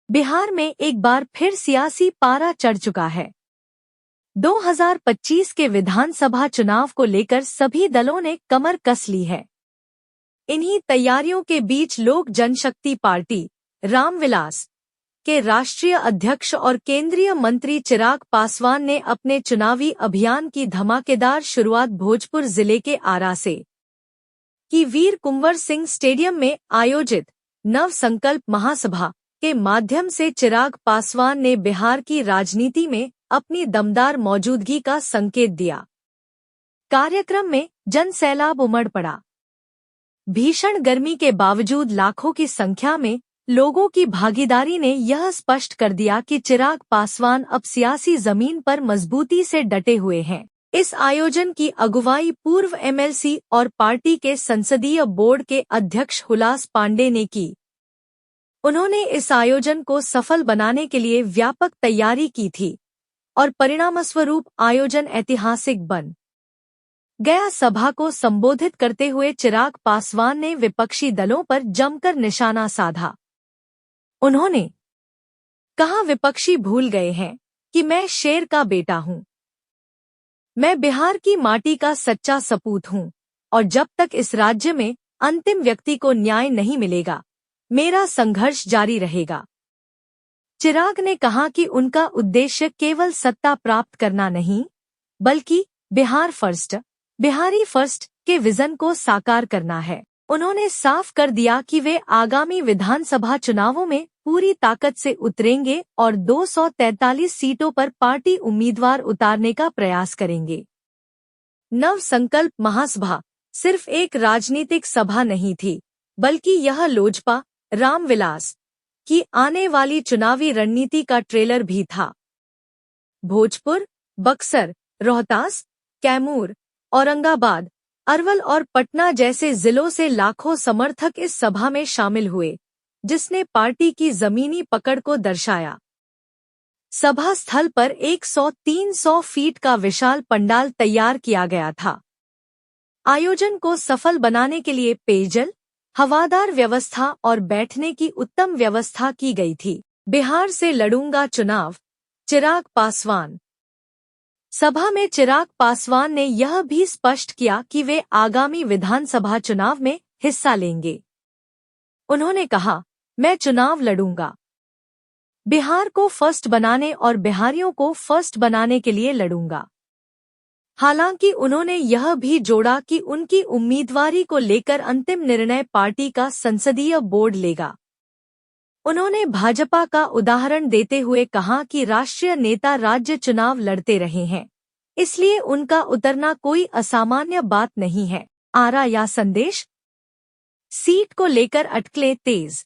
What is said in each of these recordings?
बिहार में एक बार फिर सियासी पारा चढ़ चुका है। 2025 के विधानसभा चुनाव को लेकर सभी दलों ने कमर कस ली है। इन्हीं तैयारियों के बीच लोक जनशक्ति पार्टी रामविलास के राष्ट्रीय अध्यक्ष और केंद्रीय मंत्री चिराग पासवान ने अपने चुनावी अभियान की धमाकेदार शुरुआत भोजपुर जिले के आरा से की वीर कुंवर सिंह स्टेडियम में आयोजित नव संकल्प महासभा के माध्यम से चिराग पासवान ने बिहार की राजनीति में अपनी दमदार मौजूदगी का संकेत दिया। कार्यक्रम में जनसैलाब उमड़ पड़ा। भीषण गर्मी के बावजूद लाखों की संख्या में लोगों की भागीदारी ने यह स्पष्ट कर दिया कि चिराग पासवान अब सियासी जमीन पर मजबूती से डटे हुए हैं। इस आयोजन की अगुवाई पूर्व एमएलसी और पार्टी के संसदीय बोर्ड के अध्यक्ष हुलास पांडे ने की। उन्होंने इस आयोजन को सफल बनाने के लिए व्यापक तैयारी की थी और परिणामस्वरूप आयोजन ऐतिहासिक बन गया। सभा को संबोधित करते हुए चिराग पासवान ने विपक्षी दलों पर जमकर निशाना साधा। उन्होंने कहा, विपक्षी भूल गए हैं कि मैं शेर का बेटा हूं। मैं बिहार की माटी का सच्चा सपूत हूं और जब तक इस राज्य में अंतिम व्यक्ति को न्याय नहीं मिलेगा, मेरा संघर्ष जारी रहेगा। चिराग ने कहा कि उनका उद्देश्य केवल सत्ता प्राप्त करना नहीं, बल्कि बिहार फर्स्ट, बिहारी फर्स्ट के विजन को साकार करना है। उन्होंने साफ कर दिया कि वे आगामी विधानसभा चुनावों में पूरी ताकत से उतरेंगे और 243 सीटों पर पार्टी उम्मीदवार उतारने का प्रयास करेंगे। नव संकल्प महासभा सिर्फ एक राजनीतिक सभा नहीं थी, बल्कि यह लोजपा रामविलास की आने वाली चुनावी रणनीति का ट्रेलर भी था। भोजपुर, बक्सर, रोहतास, कैमूर, औरंगाबाद, अरवल और पटना जैसे जिलों से लाखों समर्थक इस सभा में शामिल हुए, जिसने पार्टी की जमीनी पकड़ को दर्शाया। सभा स्थल पर 100-300 फीट का विशाल पंडाल तैयार किया गया था। आयोजन को सफल बनाने के लिए पेयजल, हवादार व्यवस्था और बैठने की उत्तम व्यवस्था की गई थी। बिहार से लड़ूंगा चुनाव, चिराग पासवान। सभा में चिराग पासवान ने यह भी स्पष्ट किया कि वे आगामी विधानसभा चुनाव में हिस्सा लेंगे। उन्होंने कहा, मैं चुनाव लड़ूंगा। बिहार को फर्स्ट बनाने और बिहारियों को फर्स्ट बनाने के लिए लड़ूंगा। हालांकि उन्होंने यह भी जोड़ा कि उनकी उम्मीदवारी को लेकर अंतिम निर्णय पार्टी का संसदीय बोर्ड लेगा। उन्होंने भाजपा का उदाहरण देते हुए कहा कि राष्ट्रीय नेता राज्य चुनाव लड़ते रहे हैं, इसलिए उनका उतरना कोई असामान्य बात नहीं है। आरा या संदेश सीट को लेकर अटकलें तेज।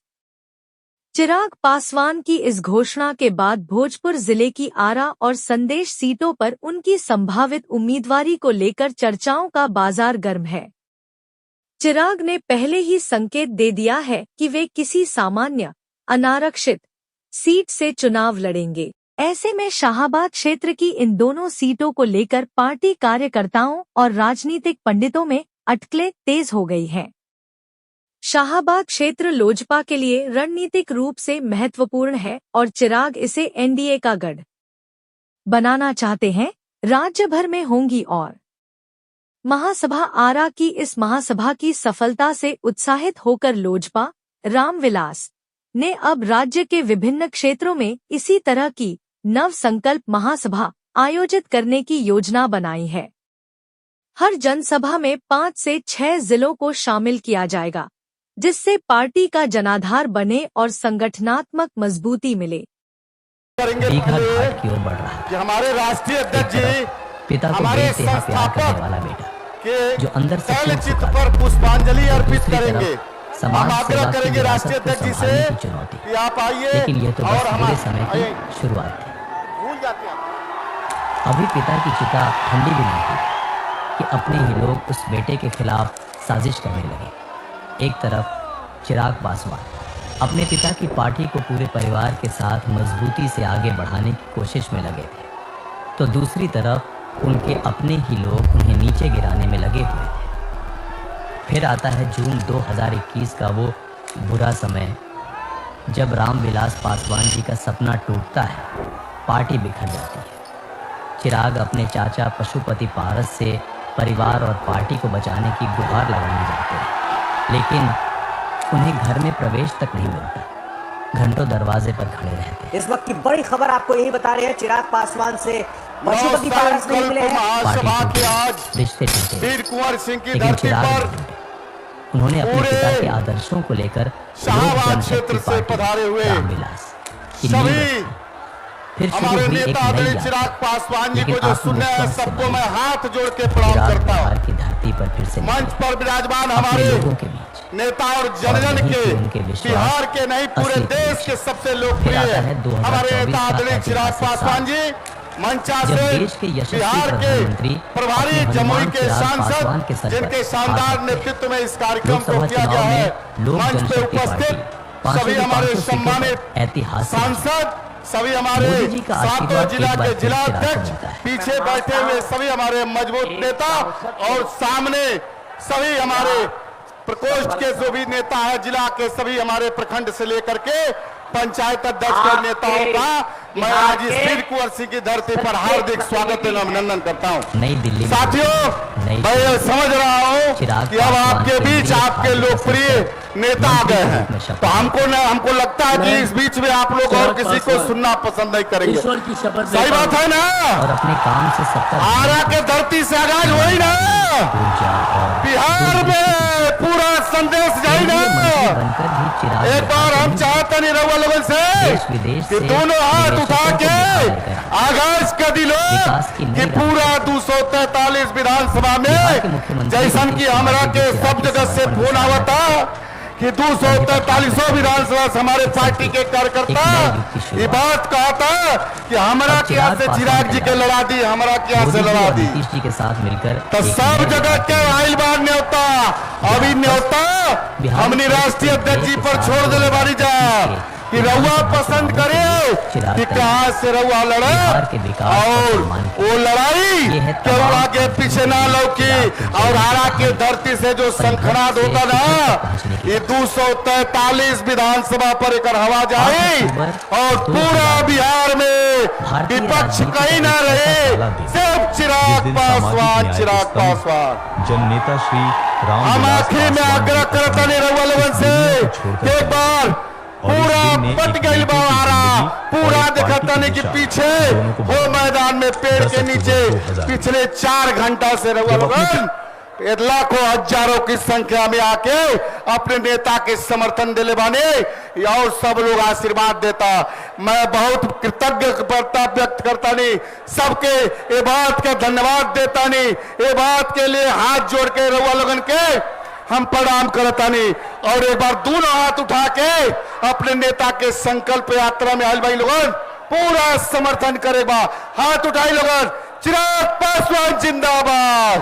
चिराग पासवान की इस घोषणा के बाद भोजपुर जिले की आरा और संदेश सीटों पर उनकी संभावित उम्मीदवारी को लेकर चर्चाओं का बाजार गर्म है। चिराग ने पहले ही संकेत दे दिया है कि वे किसी सामान्य अनारक्षित सीट से चुनाव लड़ेंगे। ऐसे में शाहाबाद क्षेत्र की इन दोनों सीटों को लेकर पार्टी कार्यकर्ताओं और राजनीतिक पंडितों में अटकलें तेज हो गई हैं। शाहाबाद क्षेत्र लोजपा के लिए रणनीतिक रूप से महत्वपूर्ण है और चिराग इसे एनडीए का गढ़ बनाना चाहते हैं। राज्य भर में होंगी और महासभा आरा की इस महासभा की सफलता से उत्साहित होकर लोजपा रामविलास ने अब राज्य के विभिन्न क्षेत्रों में इसी तरह की नव संकल्प महासभा आयोजित करने की योजना बनाई है। हर जनसभा में 5 से 6 जिलों को शामिल किया जाएगा, जिससे पार्टी का जनाधार बने और संगठनात्मक मजबूती मिले। घाट की ओर बढ़ रहा है। हमारे राष्ट्रीय अध्यक्ष जी, पिता को बेइंतहा प्यार करने वाला बेटा, जो अंदर से पहले चित्र पर पुष्पांजलि अर्पित करेंगे। हम समाज सेवा आग्रह की करेंगे राष्ट्रीय विरासत को अध्यक्ष जी संभालने से की चुनौती, कि आप आइए। लेकिन ये तो बस और बुरे समय की शुरुआत थी। भूल जाते हैं। अभी पिता की चिता ठंडी भी नहीं थी कि अपने ही लोग उस बेटे के खिलाफ साजिश करने लगे। एक तरफ चिराग पासवान अपने पिता की पार्टी को पूरे परिवार के साथ मजबूती से आगे बढ़ाने की कोशिश में लगे थे, तो दूसरी तरफ उनके अपने ही लोग उन्हें नीचे गिराने में लगे हुए थे। फिर आता है जून 2021 का वो बुरा समय, जब रामविलास पासवान जी का सपना टूटता है, पार्टी बिखर जाती है। चिराग अपने चाचा पशुपति पारस से परिवार और पार्टी को बचाने की गुहार लगाने जाते हैं, लेकिन उन्हें घर में प्रवेश तक नहीं मिलता। घंटों दरवाजे पर खड़े रहते हैं। इस वक्त की बड़ी खबर आपको यही बता रहे हैं, चिराग पासवान से पशुपति पारस नहीं मिले हैं। महासभा के आज रिश्ते टूटे, वीर कुंवर सिंह की लेकिन धरती चिराग पर उन्होंने अपने पूरे पिता के आदर्शों को लेकर शाहबाद क्षेत्र से पधारे हुए रामविलास की नींव सभी रखी। फिर शुरू हमारे हुई एक नेता नई आदरणीय यात्रा। चिराग पासवान जी लेकिन को जो सुनना है आत्मविश्वास से सबको भरी मैं हाथ जोड़ के प्रणाम चिराग करता हूँ। बिहार की धरती पर फिर से मंच निकले। पर विराजमान अपने हमारे लोगों के बीच नेता और जनजन यहीं के से उनके विश्वास, बिहार के नहीं पूरे असली देश परिचय। के सबसे फिर लोकप्रिय आता है 2024 हमारे नेता का आदरणीय चिराग ऐतिहासिक पासवान साल। जी मंचा जब से देश के यशस्वी बिहार के प्रधानमंत्री प्रभारी अपने जमुई हनुमान के चिराग पासवान के सांसद सर जिनके पर शानदार हाथ रखते हैं। नेतृत्व में इस कार्यक्रम लोकसभा को किया गया चुनाव है में लोक मंच पे जनशक्ति उपस्थित पार्टी सभी 500 हमारे सीटों पर सम्मानित ऐतिहासिक सांसद सभी हमारे मोदी जी का सातों आशीर्वाद जिला एक बार के फिर जिला चिराग को अध्यक्ष मिलता है। पीछे बैठे हुए सभी हमारे मजबूत नेता और सामने सभी हमारे प्रकोष्ठ के जो भी नेता है जिला के सभी हमारे प्रखंड से लेकर के पंचायत अध्यक्ष के नेताओं का मैं आज इस वीर कुंवर सिंह की धरती पर हार्दिक स्वागत एवं अभिनंदन करता हूँ। नई दिल्ली में साथियों नई मैं ये समझ रहा हूँ चिराग कि अब पासवान आपके बीच केंद्रीय आपके पार्टी लोकप्रिय सदस्य नेता आ गए हैं, मंत्री के रूप में शपथ तो हमको लगता है कि इस बीच में आप लोग और किसी को सुनना पसंद नहीं करेंगे। ईश्वर की शपथ सही बात है ना? और अपने काम से 70 आरा के धरती से आगाज हुई ना, ऊर्जा और बिहार में पूरा संदेश जाई ना। केंद्रीय मंत्री बनकर भी चिराग एक बार हम चाहते नहीं रहुआ लोगों से देश विदेश कि से दोनों हाथ निवेशकों उठा को के बिहार गया। आगाज कर दिलो विकास की नई कि पूरा 243 विधानसभा बिहार के में मुख्यमंत्री जैसन की नीतीश कुमार हमरा जी के के सब जगह से समर्पण फोन के आवता कि 243 विधानसभा से हमारे पार्टी के कार्यकर्ता एक नई युग की शुरुआत। ये बात कहता कि हमरा अब के यहाँ से पासवान चिराग जी के लड़ा। लड़ा दी, हमरा के यहाँ मोदी से जी लड़ा और दी। नीतीश जी के साथ मिलकर तो एक सब नए जगह विकास के आइल बार न्योता अभी न्योता बिहार हमने के राष्ट्रीय अध्यक्ष जी के पर साथ छोड़ दिले बारी जा कि रउआ विधानसभा पसंद चुनावों करे के बीच चिराग कि तैयार। कहाँ से रउआ लड़े बिहार के विकास और और सम्मान की। वो लड़ाई ये है केवल तमाम आगे पीछे ना लौकी चिराग के और जरिए आरा के कहानी। धरती से जो शंखनाद से होता शिखर ना तक पहुंचने की ये 243 विधानसभा पर एक हवा जाए अक्टूबर और 2022 पूरा बिहार में भारतीय विपक्ष राजनीति कहीं का ना एक ऐसा रहे काला दिन, सिर्फ जिस चिराग दिन पासवान सामाजिक चिराग न्याय के स्तंभ पासवान जननेता श्री हम रामविलास आखिर में पासवान आग्रह जी करता नहीं रहुआ लोगन से दुनिया को छोड़कर एक बार और इस पूरा दिन ने पट एक गई नेता की बारा जिंदगी और पूरा एक पार्टी दिखाता की नहीं कि दिशा पीछे दोनों को वो मैदान में पेड़ 10 के नीचे अक्टूबर 2000 पिछले 4 घंटा से रहुआ जब अपने लोगन लाखों हजारों की संख्या में आके अपने नेता के समर्थन दिले बाने और सब लोग आशीर्वाद देता। मैं बहुत कृतज्ञता व्यक्त करता नहीं सबके ये बात का धन्यवाद देता नहीं ये बात के लिए हाथ जोड़ के रहुआ लोगन के हम प्रणाम करता नहीं और एक बार दोनों हाथ उठा के अपने नेता के संकल्प यात्रा में आयल भाई लोगन पूरा समर्थन करेगा। हाथ उठाई लोगन चिराग पासवान जिंदाबाद,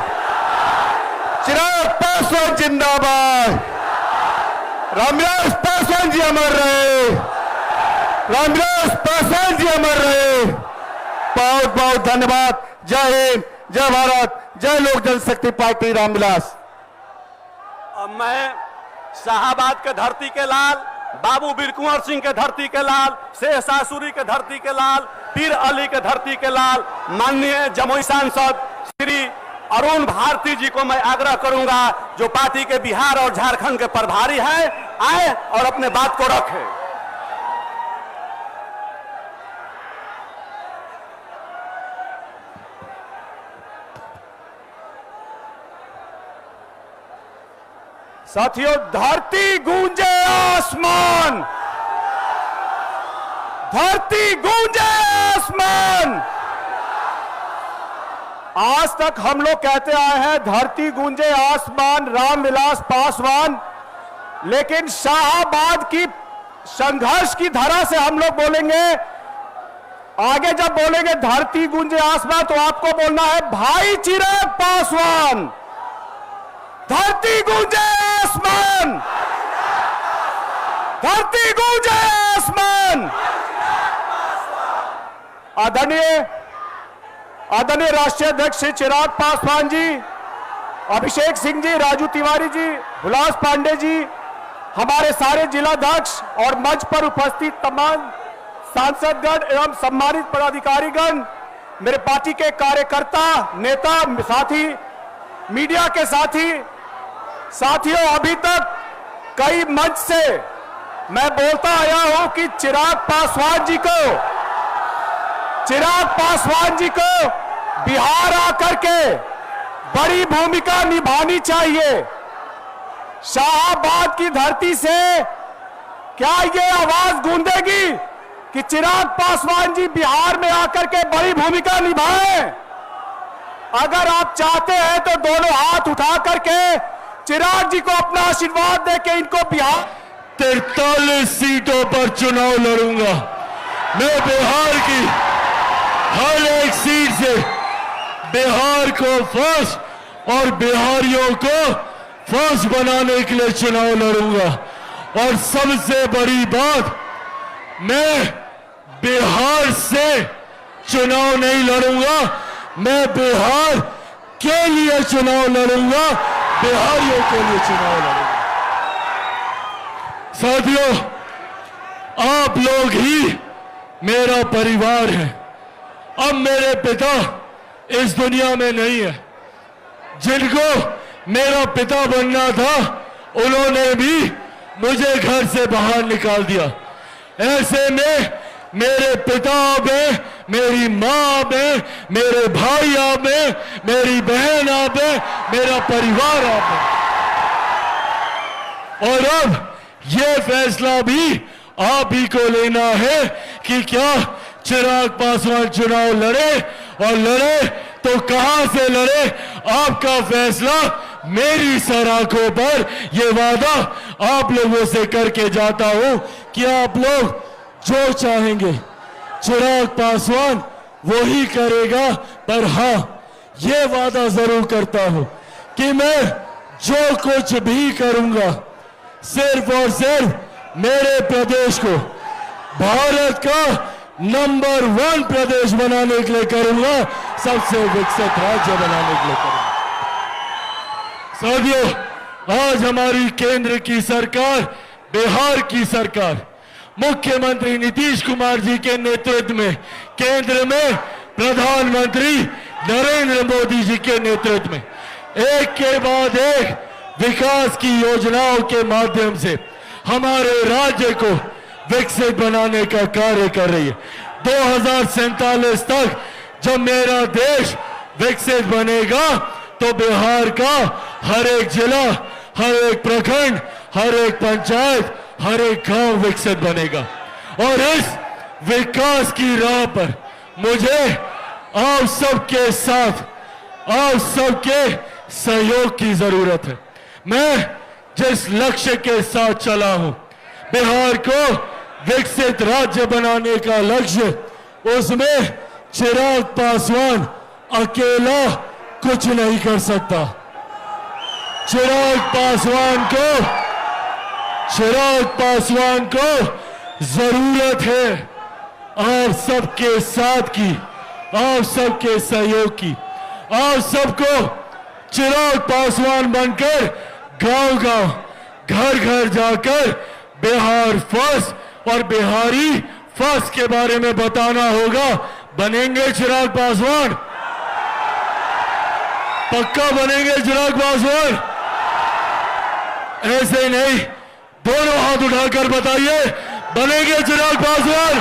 चिराग पासवान जिंदाबाद, रामविलास पासवान जी अमर रहे, रामविलास पासवान जी अमर रहे। बहुत बहुत धन्यवाद। जय हिंद, जय भारत, जय लोक जनशक्ति पार्टी रामविलास। अब मैं शाहबाद के धरती के लाल, बाबू वीर कुंवर सिंह के धरती के लाल, शेख सासुरी के धरती के लाल, पीर अली के धरती के लाल, माननीय जमुई सांसद श्री अरुण भारती जी को मैं आग्रह करूंगा जो पार्टी के बिहार और झारखंड के प्रभारी हैं आए और अपने बात को रखें। साथियों धरती गूंजे आसमान, धरती गूंजे आसमान। आज तक हम लोग कहते आए हैं धरती गूंजे आसमान रामविलास पासवान, लेकिन शाहबाद की संघर्ष की धारा से हम लोग बोलेंगे आगे जब बोलेंगे धरती गूंजे आसमान तो आपको बोलना है भाई चिराग पासवान, धरती गूंजे आसमान, धरती गूंजे आसमान। आदरणीय राष्ट्रीय अध्यक्ष श्री चिराग पासवान जी, अभिषेक सिंह जी, राजू तिवारी जी, हुलास पांडे जी, हमारे सारे जिलाध्यक्ष और मंच पर उपस्थित तमाम सांसदगण एवं सम्मानित पदाधिकारीगण, मेरे पार्टी के कार्यकर्ता, नेता, साथी, मीडिया के साथियों, अभी तक कई मंच से मैं बोलता आया हूं कि चिराग पासवान जी को बिहार आकर के बड़ी भूमिका निभानी चाहिए। शाहाबाद की धरती से क्या ये आवाज गूंजेगी कि चिराग पासवान जी बिहार में आकर के बड़ी भूमिका निभाएं? अगर आप चाहते हैं तो दोनों हाथ उठा करके चिराग जी को अपना आशीर्वाद देके इनको बिहार 43 सीटों पर चुनाव लड़ूंगा। मैं बिहार की हर एक सीट से बिहार को फर्स्ट और बिहारियों को फर्स्ट बनाने के लिए चुनाव लड़ूंगा। और सबसे बड़ी बात, मैं बिहार से चुनाव नहीं लड़ूंगा, मैं बिहार के लिए चुनाव लड़ूंगा, बिहारियों के लिए चुनाव लड़ूंगा। साथियों, आप लोग ही मेरा परिवार है। अब मेरे पिता इस दुनिया में नहीं है। जिनको मेरा पिता बनना था, उन्होंने भी मुझे घर से बाहर निकाल दिया। ऐसे में मेरे पिता आप हैं, मेरी माँ आप हैं, मेरे भाई आप हैं, मेरी बहन आप हैं, मेरा परिवार आप है। और अब ये फैसला भी आप ही को लेना है कि क्या चिराग पासवान चुनाव लड़े, और लड़े तो कहां से लड़े, आपका फैसला मेरी सराखों पर। ये वादा आप लोगों से करके जाता हूं कि आप लोग जो चाहेंगे चिराग पासवान वो ही करेगा। पर हां, ये वादा जरूर करता हूं कि मैं जो कुछ भी करूंगा, सिर्फ और सिर्फ मेरे प्रदेश को भारत का नंबर 1 प्रदेश बनाने के लिए करूंगा, सबसे विकसित राज्य बनाने के लिए करूंगा। साथियों, आज हमारी केंद्र की सरकार, बिहार की सरकार, मुख्यमंत्री नीतीश कुमार जी के नेतृत्व में, केंद्र में प्रधानमंत्री नरेंद्र मोदी जी के नेतृत्व में एक के बाद एक विकास की योजनाओं के माध्यम से हमारे राज्य को विकसित बनाने का कार्य कर रही है। 2047 तक जब मेरा देश विकसित बनेगा तो बिहार का हर एक जिला, हर एक प्रखंड, हर एक पंचायत, हर एक गांव विकसित बनेगा। और इस विकास की राह पर मुझे आप सबके साथ, आप सबके सहयोग की जरूरत है। मैं जिस लक्ष्य के साथ चला हूं, बिहार को विकसित राज्य बनाने का लक्ष्य, उसमें चिराग पासवान अकेला कुछ नहीं कर सकता। चिराग पासवान को जरूरत है आप सबके साथ की, आप सबके सहयोग की। आप सबको चिराग पासवान बनकर गांव-गांव, घर-घर जाकर बिहार फर्स्ट और बिहारी फर्स्ट के बारे में बताना होगा। बनेंगे चिराग पासवान? पक्का बनेंगे चिराग पासवान? ऐसे नहीं, दोनों हाथ उठाकर बताइए, बनेंगे चिराग पासवान?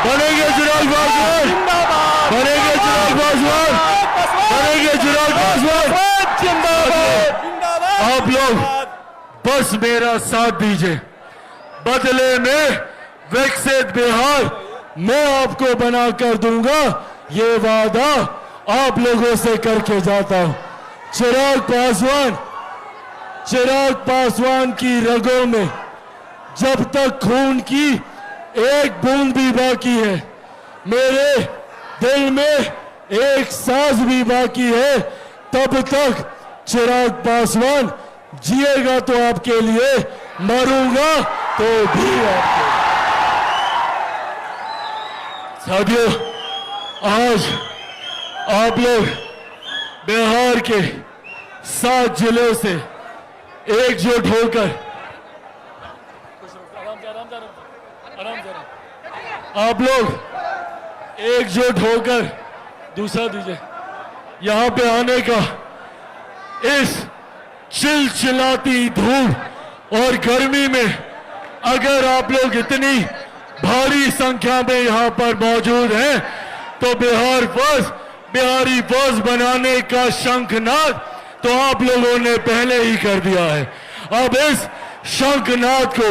बनेंगे चिराग पासवान? बनेंगे चिराग पासवान? बनेंगे चिराग पासवान? आप लोग बस मेरा साथ दीजिए, बदले में विकसित बिहार मैं आपको बनाकर दूंगा, ये वादा आप लोगों से करके जाता हूं। चिराग पासवान की रगों में जब तक खून की एक बूंद भी बाकी है, मेरे दिल में एक सांस भी बाकी है, तब तक चिराग पासवान जिएगा तो आपके लिए, मरूंगा तो भी आपके लिए। साथियों, आज आप लोग बिहार के 7 जिलों से एकजुट होकर आप लोग एकजुट होकर, दूसरा दीजिए, यहां पे आने का, इस चिलचिलाती धूप और गर्मी में अगर आप लोग इतनी भारी संख्या में यहां पर मौजूद हैं तो बिहारी फर्स्ट बनाने का शंखनाद तो आप लोगों ने पहले ही कर दिया है। अब इस शंखनाद को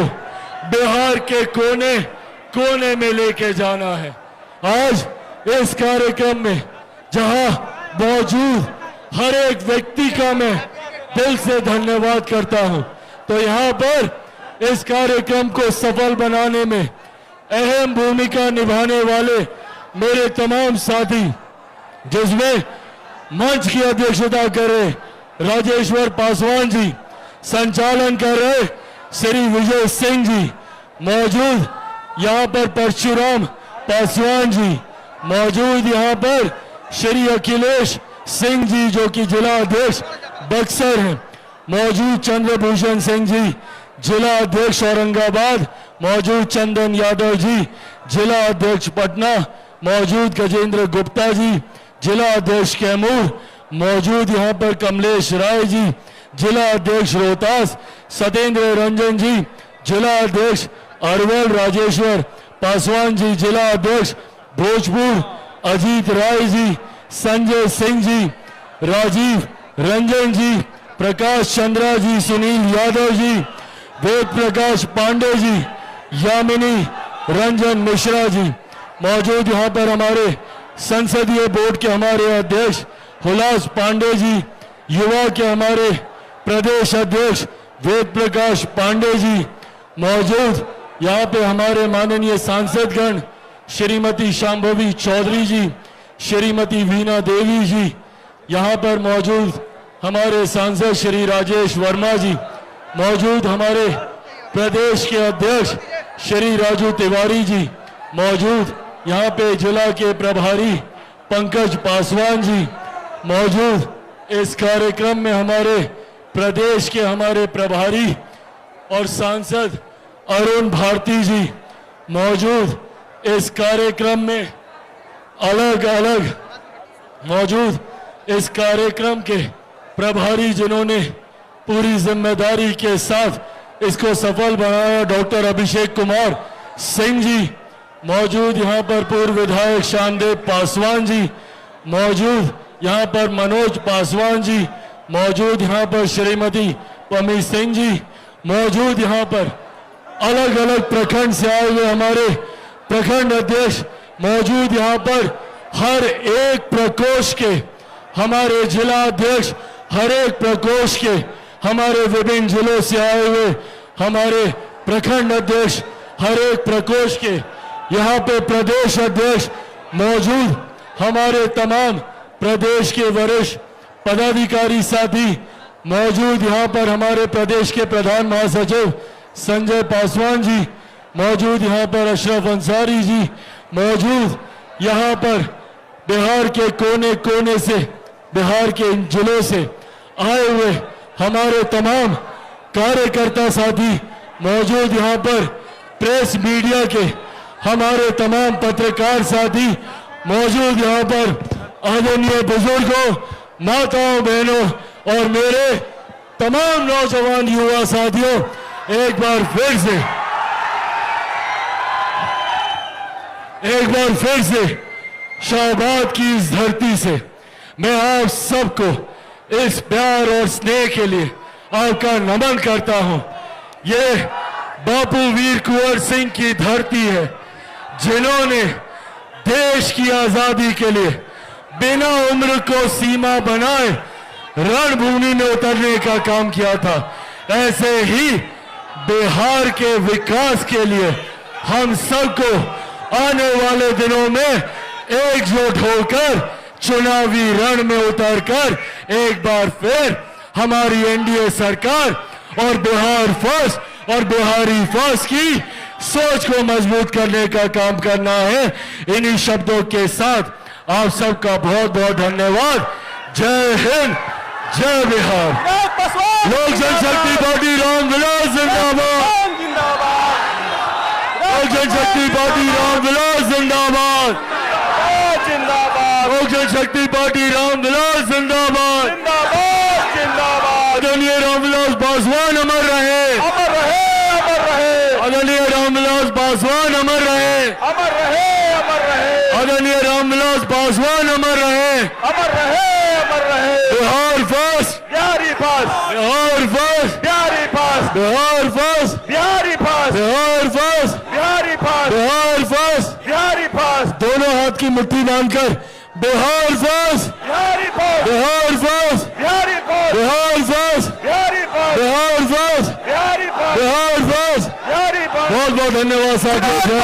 बिहार के कोने कोने में लेके जाना है। आज इस कार्यक्रम में जहां मौजूद हर एक व्यक्ति का मैं दिल से धन्यवाद करता हूं, तो यहां पर इस कार्यक्रम को सफल बनाने में अहम भूमिका निभाने वाले मेरे तमाम साथी, जिसमें मंच की अध्यक्षता कर रहे राजेश्वर पासवान जी, संचालन कर रहे श्री विजय सिंह जी, मौजूद यहां पर परशुराम पासवान जी, मौजूद यहां पर श्री अखिलेश सिंह जी जो कि जिला अध्यक्ष बक्सर हैं, मौजूद चंद्रभूषण सिंह जी जिला अध्यक्ष औरंगाबाद, मौजूद चंदन यादव जी जिला अध्यक्ष पटना, मौजूद गजेंद्र गुप्ता जी जिला अध्यक्ष कैमूर, मौजूद यहां पर कमलेश राय जी जिला अध्यक्ष रोहतास, सत्येंद्र रंजन जी जिला अध्यक्ष अरवल, राजेश्वर पासवान जी जिला अध्यक्ष भोजपुर, अजीत राय जी, संजय सिंह जी, राजीव रंजन जी, प्रकाश चंद्रा जी, सुनील यादव जी, वेद प्रकाश पांडे जी, यामिनी रंजन मिश्रा जी, मौजूद यहां पर हमारे संसदीय बोर्ड के हमारे अध्यक्ष हुलास पांडे जी, युवा के हमारे प्रदेश अध्यक्ष वेद प्रकाश पांडे जी, मौजूद यहां पे हमारे माननीय सांसदगण श्रीमती शांभवी चौधरी जी, श्रीमती वीणा देवी जी, यहां पर मौजूद हमारे सांसद श्री राजेश वर्मा जी, मौजूद हमारे प्रदेश के अध्यक्ष श्री राजू तिवारी जी, मौजूद यहां पे जिला के प्रभारी पंकज पासवान जी, मौजूद इस कार्यक्रम में हमारे प्रदेश के हमारे प्रभारी और सांसद अरुण भारती जी, मौजूद इस कार्यक्रम में अलग अलग मौजूद इस कार्यक्रम के प्रभारी जिन्होंने पूरी जिम्मेदारी के साथ इसको सफल बनाया, डॉक्टर अभिषेक कुमार सिंह जी, मौजूद यहां पर पूर्व विधायक शानदेव पासवान जी, मौजूद यहां पर मनोज पासवान जी, मौजूद यहां पर श्रीमती पमी सिंह जी, मौजूद यहां पर अलग अलग प्रखंड से आए हुए हमारे प्रखंड अध्यक्ष, मौजूद यहां पर हर एक प्रकोष्ठ के हमारे जिला अध्यक्ष, हर एक प्रकोष्ठ के हमारे विभिन्न जिलों से आए हुए हमारे प्रखंड अध्यक्ष, हर एक प्रकोष्ठ के यहाँ पे प्रदेश अध्यक्ष, मौजूद हमारे तमाम प्रदेश के वरिष्ठ पदाधिकारी साथी, मौजूद यहाँ पर हमारे प्रदेश के प्रधान महासचिव संजय पासवान जी, मौजूद यहाँ पर अशरफ अंसारी जी, मौजूद यहाँ पर बिहार के कोने कोने से, बिहार के इन जिलों से आए हुए हमारे तमाम कार्यकर्ता साथी, मौजूद यहाँ पर प्रेस मीडिया के हमारे तमाम पत्रकार साथी, मौजूद यहाँ पर आदरणीय बुजुर्गों, माताओं, बहनों और मेरे तमाम नौजवान युवा साथियों, एक बार फिर से शाहबाद की इस धरती से मैं आप सबको इस प्यार और स्नेह के लिए आपका नमन करता हूं। ये बापू वीर कुंवर सिंह की धरती है जिन्होंने देश की आजादी के लिए बिना उम्र को सीमा बनाए रणभूमि में उतरने का काम किया था। ऐसे ही बिहार के विकास के लिए हम सबको आने वाले दिनों में एकजुट होकर चुनावी रण में उतरकर एक बार फिर हमारी एनडीए सरकार और बिहार फर्स्ट और बिहारी फर्स्ट की सोच को मजबूत करने का काम करना है। इन्हीं शब्दों के साथ आप सबका बहुत बहुत धन्यवाद। जय हिंद, जय बिहार। लोक जनशक्ति पार्टी रामविलास जिंदाबाद। लोक जनशक्ति पार्टी रामविलास जनशक्ति पार्टी रामविलास जिंदाबाद। जिंदाबाद जिंदाबाद। आदरणीय रामविलास पासवान अमर रहे। अमर रहे अमर रहे। आदरणीय रामविलास पासवान अमर रहे। अमर रहे अमर रहे। आदरणीय रामविलास पासवान अमर रहे। अमर रहे अमर रहे। Bihar first, Bihari first. Bihar first, Bihari first. Bihar first, Bihari first. Bihar first, Bihari first. Bihar first. Bihari first. दोनों हाथ की मुट्ठी बांधकर Bihar first, Bihari first. Bihar first, Bihari first. Bihar first, Bihari first. Bihar first, Bihari first. Bihar first. Bihari first. बहुत बहुत धन्यवाद साथियों।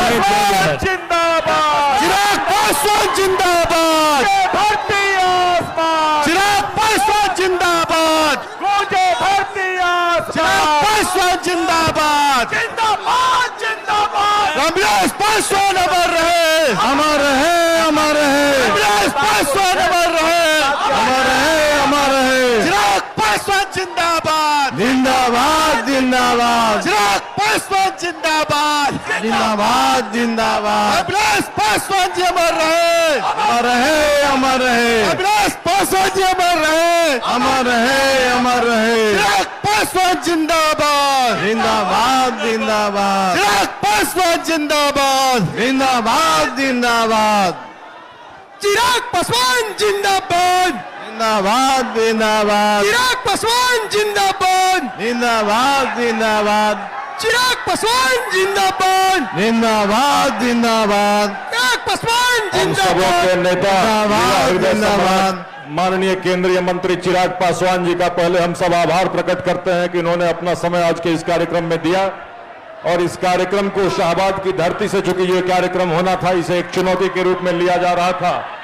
जिंदाबाद। चिराग पासवान जिंदाबाद। धरती आसमान। चिराग पासवान जिंदाबाद। गूंजे धरती आसमान। चिराग पासवान जिंदाबाद। जिंदाबाद जिंदाबाद। रामविलास पासवान अमर रहे। अमर रहे, अमर रहे। रामविलास पासवान अमर रहे। अमर रहे, अमर रहे। चिराग पासवान जिंदाबाद। जिंदाबाद जिंदाबाद। चिराग पासवान जिंदाबाद। जिंदाबाद जिंदाबाद। रामविलास पासवान जी अमर रहे। अमर रहे, अमर रहे। रामविलास पासवान जी अमर रहे। अमर रहे, अमर रहे। चिराग पासवान जिंदाबाद। जिंदाबाद जिंदाबाद। चिराग पासवान जिंदाबाद। जिंदाबाद जिंदाबाद। चिराग पासवान जिंदाबाद। जिंदाबाद जिंदाबाद। चिराग पासवान जिंदाबाद। जिंदाबाद जिंदाबाद। चिराग पासवान जिंदाबाद। जिंदाबाद जिंदाबाद। चिराग पासवान हम सबों के नेता जिंदाबाद। माननीय केंद्रीय मंत्री चिराग पासवान जी का पहले हम सब आभार प्रकट करते हैं कि इन्होंने अपना समय आज के इस कार्यक्रम में दिया और इस कार्यक्रम को शाहबाद की धरती से, चूंकि ये कार्यक्रम होना था, इसे एक चुनौती के रूप में लिया जा रहा था।